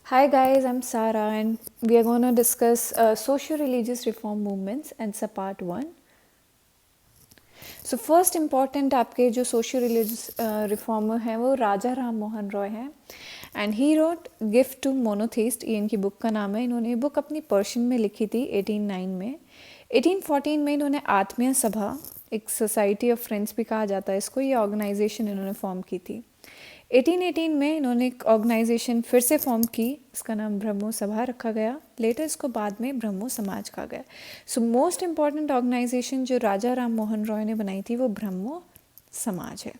Hi guys, I'm Sarah and we are going to discuss socio-religious reform movements and it's a part 1. So first important आपके जो socio-religious reformer हैं वो राजा राम मोहन रॉय हैं and he wrote Gift to Monotheist, ये इनकी book का नाम है. इन्होंने ये बुक अपनी पर्शियन में लिखी थी 1809 में. 1814 में इन्होंने आत्मीय सभा, एक सोसाइटी ऑफ फ्रेंड्स भी कहा जाता है इसको, ये ऑर्गेनाइजेशन इन्होंने फॉर्म की थी. 1818 में इन्होंने एक ऑर्गेनाइजेशन फिर से फॉर्म की, इसका नाम ब्रह्मो सभा रखा गया. लेटर इसको बाद में ब्रह्मो समाज कहा गया. सो मोस्ट इम्पॉर्टेंट ऑर्गेनाइजेशन जो राजा राम मोहन रॉय ने बनाई थी वो ब्रह्मो समाज है.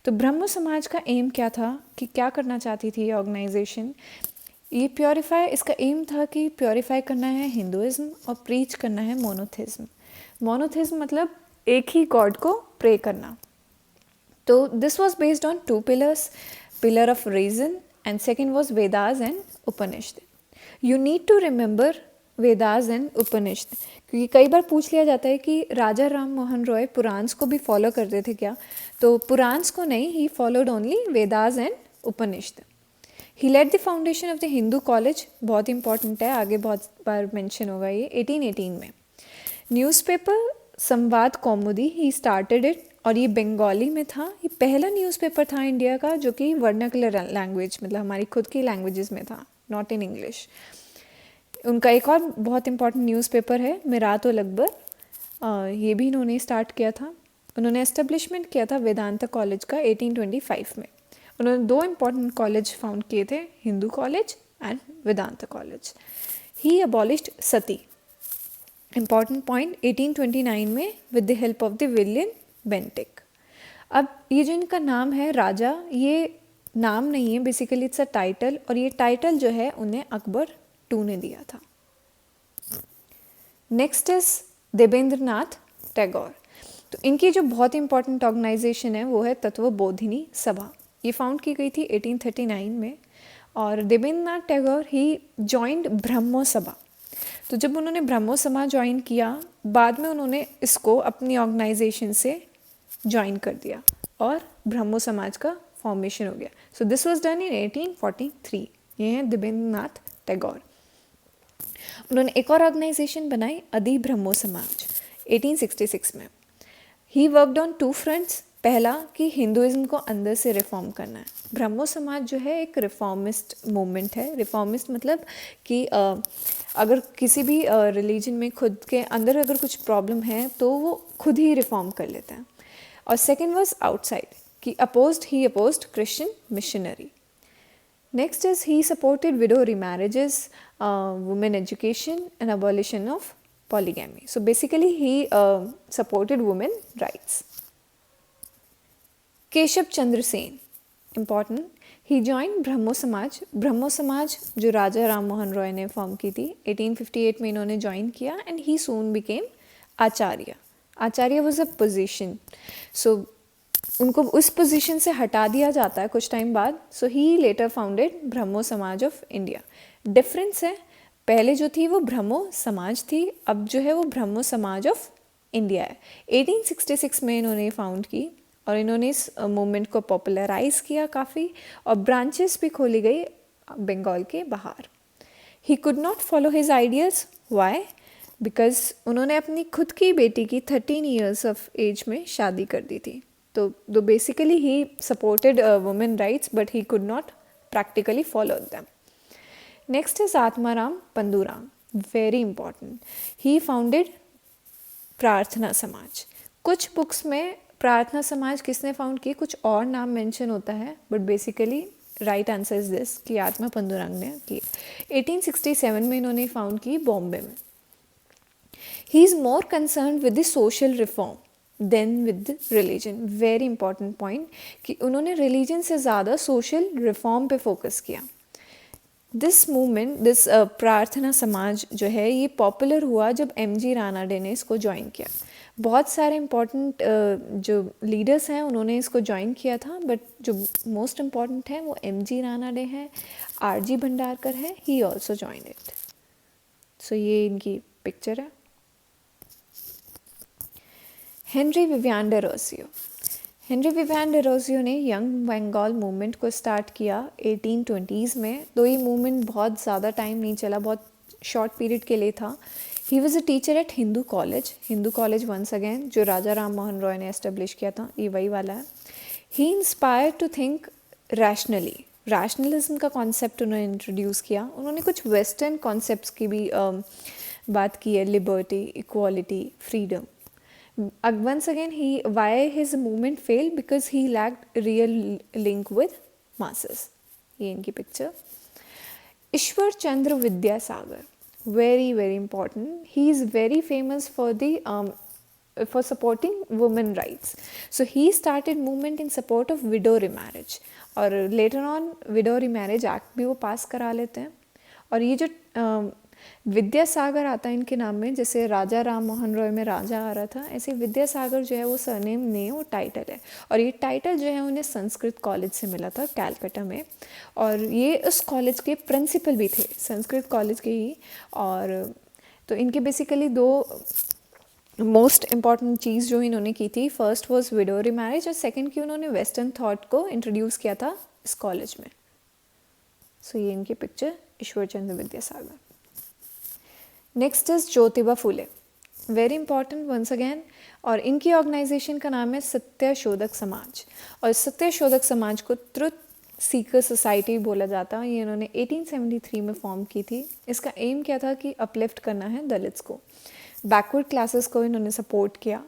तो ब्रह्मो समाज का एम क्या था, कि क्या करना चाहती थी ये ऑर्गेनाइजेशन. ये प्योरीफाई, इसका एम था कि प्योरीफाई करना है हिंदुइज्म और प्रीच करना है मोनोथिज्म. मोनोथिज्म मतलब एक ही गॉड को प्रे करना. तो this was based on 2 pillars, pillar of reason and second was Vedas and Upanishad. You need to remember Vedas and Upanishad, क्योंकि कई बार पूछ लिया जाता है कि राजा राम मोहन रॉय पुराण्स को भी फॉलो करते थे क्या. तो पुराण्स को नहीं, he followed only Vedas and Upanishad. He laid the foundation of the Hindu College, बहुत इंपॉर्टेंट है, आगे बहुत बार मेंशन होगा ये. 1818 में न्यूज़पेपर संवाद कौमुदी ही स्टार्टेड इट, और ये बंगाली में था. ये पहला न्यूज़पेपर था इंडिया का जो कि वर्नाकुलर लैंग्वेज, मतलब हमारी खुद की लैंग्वेजेस में था, नॉट इन इंग्लिश. उनका एक और बहुत इंपॉर्टेंट न्यूज़पेपर है मिरातुल अकबर, ये भी इन्होंने स्टार्ट किया था. उन्होंने एस्टेब्लिशमेंट किया था वेदांता कॉलेज का 1825 में. उन्होंने 2 इम्पॉर्टेंट कॉलेज फाउंड किए थे, Hindu college and Vedanta college. He abolished Sati, important point, 1829 में with the help of the William Bentinck. अब ये जो इनका नाम है राजा, ये नाम नहीं है, बेसिकली इट्स अ टाइटल, और ये टाइटल जो है उन्हें अकबर II ने दिया था. Next is Devendranath Tagore. तो इनकी जो बहुत इंपॉर्टेंट ऑर्गेनाइजेशन है वो है तत्वबोधिनी सभा. ये फाउंड की गई थी 1839 में, और देवेंद्रनाथ टैगोर ही जॉइंड ब्रह्मो सभा. तो जब उन्होंने ब्रह्मो सभा ज्वाइन किया, बाद में उन्होंने इसको अपनी ऑर्गेनाइजेशन से ज्वाइन कर दिया और ब्रह्मो समाज का फॉर्मेशन हो गया. So this was done in 1843. ये हैं देवेंद्रनाथ टैगोर. उन्होंने एक और ऑर्गेनाइजेशन बनाई, अदि ब्रह्मो समाज, 1866 में. He worked on 2 fronts. पहला कि हिंदुइज्म को अंदर से रिफॉर्म करना है. ब्रह्मो समाज जो है एक रिफॉर्मिस्ट मूवमेंट है. रिफॉर्मिस्ट मतलब कि अगर किसी भी रिलीजन में खुद के अंदर अगर कुछ प्रॉब्लम है तो वो खुद ही रिफॉर्म कर लेते हैं. और सेकेंड वॉज आउटसाइड, कि he opposed Christian missionary. Next is he supported widow remarriages, women education and abolition of polygamy. So basically he supported women rights. Keshab Chandra Sen, important, he join Brahmo Samaj. Brahmo समाज जो राजा राम मोहन रॉय ने फॉर्म की थी 1858 में इन्होंने ज्वाइन किया, and he soon became acharya. Acharya was a position, so उनको उस पोजीशन से हटा दिया जाता है कुछ टाइम बाद. सो ही लेटर फाउंडेड ब्रह्मो समाज ऑफ इंडिया. डिफरेंस है, पहले जो थी वो ब्रह्मो समाज थी, अब जो है वो ब्रह्मो समाज ऑफ इंडिया है. 1866 में इन्होंने फाउंड की, और इन्होंने इस मूवमेंट को पॉपुलराइज किया काफ़ी, और ब्रांचेस भी खोली गई बंगाल के बाहर. He could not follow his ideas. Why? Because उन्होंने अपनी खुद की बेटी की 13 years ऑफ एज में शादी कर दी थी. तो basically he supported women rights, but he could not practically follow them. Next is Atmaram Pandurang, very important. He founded Prarthana Samaj. कुछ बुक्स में प्रार्थना समाज किसने फाउंड की, कुछ और नाम मेंशन होता है, but basically right answer is this, कि आत्मा पंदुरंग ने की. 1867 में इन्होंने फाउंड की बॉम्बे में. He is more concern with the social reform than with religion. Very important point, कि उन्होंने रिलीजन से ज़्यादा सोशल रिफॉर्म पे फोकस किया. This movement, this Prarthana Samaj जो है ये पॉपुलर हुआ जब MG रानाडे ने इसको ज्वाइन किया. बहुत सारे इम्पॉर्टेंट जो लीडर्स हैं उन्होंने इसको ज्वाइन किया था, बट जो मोस्ट इम्पॉर्टेंट है वो MG रानाडे हैं, RG भंडारकर है, he also join it. So ये इनकी पिक्चर है. Henry Vivian Derozio. Henry Vivian Derozio ने यंग बंगाल मूवमेंट को स्टार्ट किया 1820s में, दो ये मूवमेंट बहुत ज़्यादा टाइम नहीं चला, बहुत शॉर्ट पीरियड के लिए था. He was a teacher at Hindu College once again, जो राजा राम मोहन रॉय ने एस्टेब्लिश किया था, ये वही वाला है. He inspire to think rationally, rationalism का कॉन्सेप्ट उन्होंने इंट्रोड्यूस किया. उन्होंने कुछ वेस्टर्न कॉन्सेप्ट्स की भी बात की है, liberty, equality, freedom. Once again, why his movement failed? Because he lacked real link with masses. ये इनकी picture. Ishwar Chandra Vidyasagar, very important. He is very famous for supporting women rights. So he started movement in support of widow remarriage, और later on widow remarriage act भी वो पास करा लेते हैं. और ये जो विद्यासागर आता है इनके नाम में, जैसे राजा राम मोहन रॉय में राजा आ रहा था, ऐसे विद्यासागर जो है वो सरनेम नहीं, वो टाइटल है. और ये टाइटल जो है उन्हें संस्कृत कॉलेज से मिला था कैलकाटा में, और ये उस कॉलेज के प्रिंसिपल भी थे, संस्कृत कॉलेज के ही. और तो इनके बेसिकली दो मोस्ट इम्पॉर्टेंट चीज़ जो इन्होंने की थी, फर्स्ट वॉज विडो रिमैरिज, और सेकेंड की उन्होंने वेस्टर्न थॉट को इंट्रोड्यूस किया था इस कॉलेज में. सो ये इनकी picture Ishwar Chandra Vidyasagar. Next is Jyotiba Phule, very important once again, और इनकी ऑर्गेनाइजेशन का नाम है सत्यशोधक समाज. और सत्यशोधक समाज को ट्रुथ सीकर सोसाइटी बोला जाता है. ये इन्होंने 1873 में फॉर्म की थी. इसका एम क्या था कि अपलिफ्ट करना है दलित्स को, बैकवर्ड क्लासेस को इन्होंने सपोर्ट किया.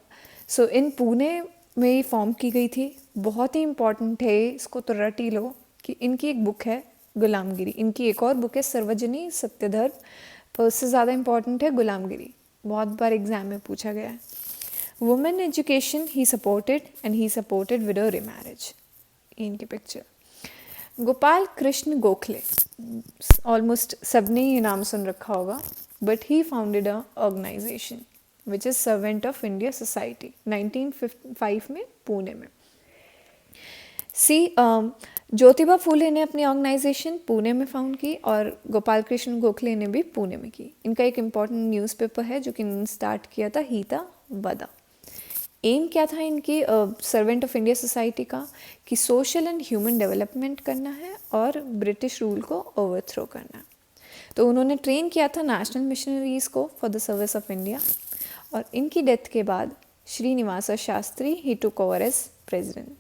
सो इन पुणे में ये फॉर्म की गई थी. बहुत ही इंपॉर्टेंट है, इसको तो रट ही लो कि इनकी एक बुक है गुलामगिरी, इनकी एक और बुक है सर्वजनी सत्यधर्म, पर उससे ज़्यादा इम्पॉर्टेंट है गुलामगिरी, बहुत बार एग्जाम में पूछा गया है. Women education he supported, and he supported widow remarriage. इनकी पिक्चर. गोपाल कृष्ण गोखले, ऑलमोस्ट सबने ये नाम सुन रखा होगा, but he founded a organisation which is servant of India society 1905 में पुणे में. ज्योतिबा फूले ने अपनी ऑर्गेनाइजेशन पुणे में फाउंड की, और गोपाल कृष्ण गोखले ने भी पुणे में की. इनका एक इम्पॉर्टेंट न्यूज़पेपर है जो कि इन्होंने स्टार्ट किया था, हिता वदा. एम क्या था इनकी सर्वेंट ऑफ इंडिया सोसाइटी का, कि सोशल एंड ह्यूमन डेवलपमेंट करना है और ब्रिटिश रूल को ओवरथ्रो करना है. तो उन्होंने ट्रेन किया था नेशनल मिशनरीज़ को for the service of India. और इनकी डेथ के बाद श्रीनिवासा शास्त्री ही टुक ओवर एज प्रेसिडेंट.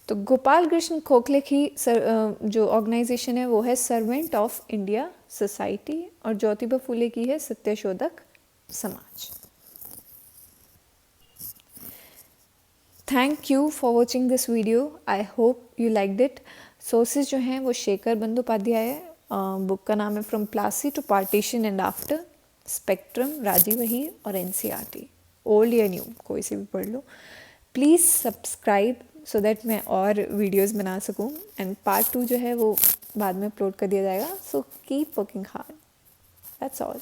तो गोपाल कृष्ण गोखले की जो ऑर्गेनाइजेशन है वो है सर्वेंट ऑफ इंडिया सोसाइटी, और ज्योतिबा फुले की है Satyashodhak Samaj. Thank you for watching this video, I hope you liked it. Sources जो हैं वो शेखर बंदोपाध्याय है, बुक का नाम है from Plassey to partition and after, spectrum, Rajiv Ahir और NCERT, ओल्ड या न्यू कोई से भी पढ़ लो. प्लीज़ सब्सक्राइब सो दैट मैं और वीडियोस बना सकूं, एंड पार्ट 2 जो है वो बाद में अपलोड कर दिया जाएगा. So keep working hard, that's all.